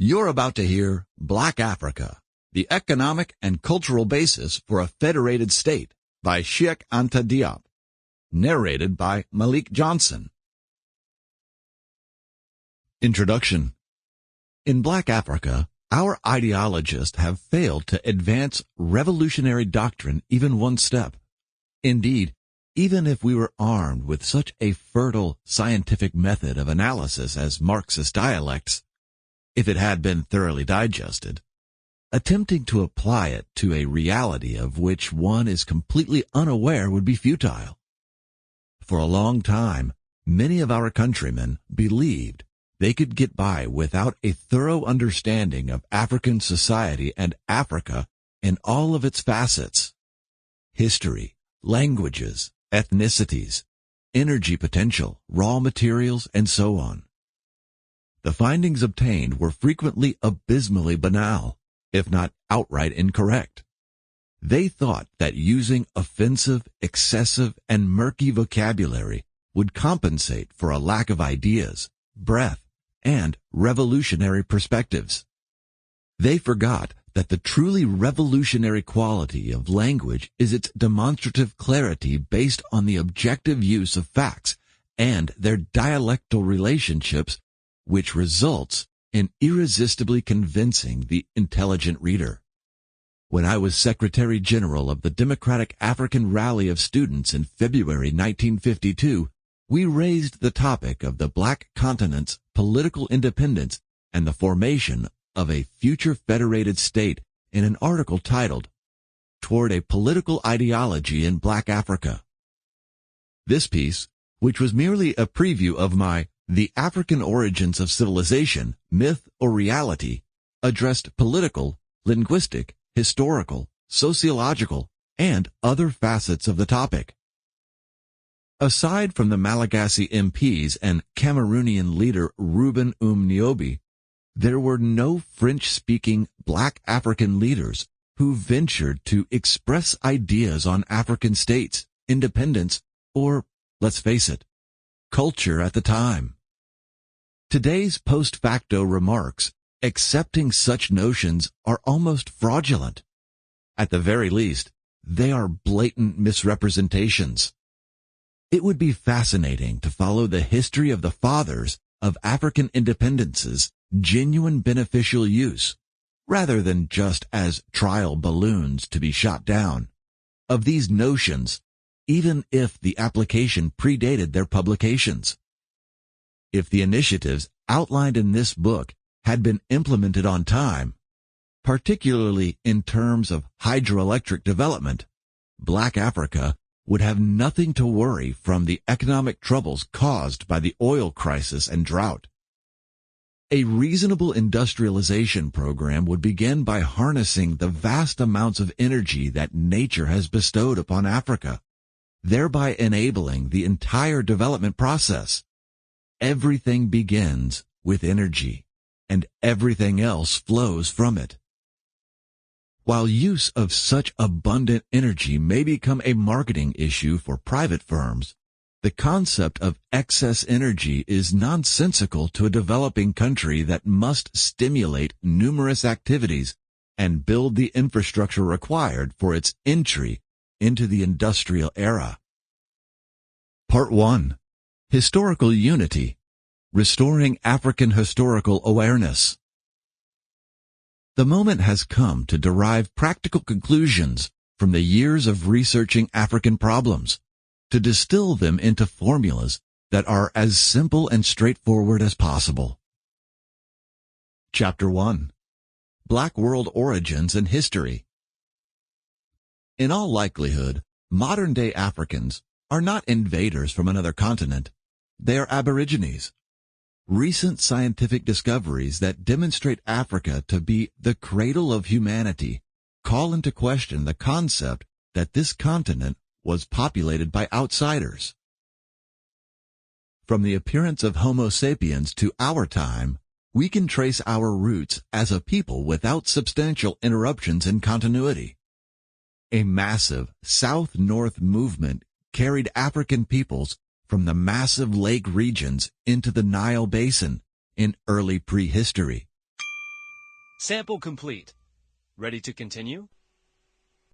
You're about to hear Black Africa, the economic and cultural basis for a federated state by Cheikh Anta Diop, narrated by Malik Johnson. Introduction. In Black Africa, our ideologists have failed to advance revolutionary doctrine even one step. Indeed, even if we were armed with such a fertile scientific method of analysis as Marxist dialects, if it had been thoroughly digested, attempting to apply it to a reality of which one is completely unaware would be futile. For a long time, many of our countrymen believed they could get by without a thorough understanding of African society and Africa in all of its facets: history, languages, ethnicities, energy potential, raw materials, and so on. The findings obtained were frequently abysmally banal, if not outright incorrect. They thought that using offensive, excessive, and murky vocabulary would compensate for a lack of ideas, breadth, and revolutionary perspectives. They forgot that the truly revolutionary quality of language is its demonstrative clarity based on the objective use of facts and their dialectal relationships, which results in irresistibly convincing the intelligent reader. When I was Secretary General of the Democratic African Rally of Students in February 1952, we raised the topic of the Black continent's political independence and the formation of a future federated state in an article titled, "Toward a Political Ideology in Black Africa." This piece, which was merely a preview of my "The African Origins of Civilization, Myth or Reality," addressed political, linguistic, historical, sociological, and other facets of the topic. Aside from the Malagasy MPs and Cameroonian leader Ruben Niobe, there were no French-speaking Black African leaders who ventured to express ideas on African states, independence, or, let's face it, culture at the time. Today's post facto remarks accepting such notions are almost fraudulent. At the very least, they are blatant misrepresentations. It would be fascinating to follow the history of the fathers of African independence's genuine beneficial use, rather than just as trial balloons to be shot down, of these notions, even if the application predated their publications. If the initiatives outlined in this book had been implemented on time, particularly in terms of hydroelectric development, Black Africa would have nothing to worry from the economic troubles caused by the oil crisis and drought. A reasonable industrialization program would begin by harnessing the vast amounts of energy that nature has bestowed upon Africa, thereby enabling the entire development process. Everything begins with energy, and everything else flows from it. While use of such abundant energy may become a marketing issue for private firms, the concept of excess energy is nonsensical to a developing country that must stimulate numerous activities and build the infrastructure required for its entry into the industrial era. Part 1. Historical Unity. Restoring African Historical Awareness. The moment has come to derive practical conclusions from the years of researching African problems, to distill them into formulas that are as simple and straightforward as possible. Chapter 1. Black World Origins and History. In all likelihood, modern-day Africans are not invaders from another continent. They are aborigines. Recent scientific discoveries that demonstrate Africa to be the cradle of humanity call into question the concept that this continent was populated by outsiders. From the appearance of Homo sapiens to our time, we can trace our roots as a people without substantial interruptions in continuity. A massive south-north movement carried African peoples from the massive lake regions into the Nile Basin in early prehistory. Sample complete. Ready to continue?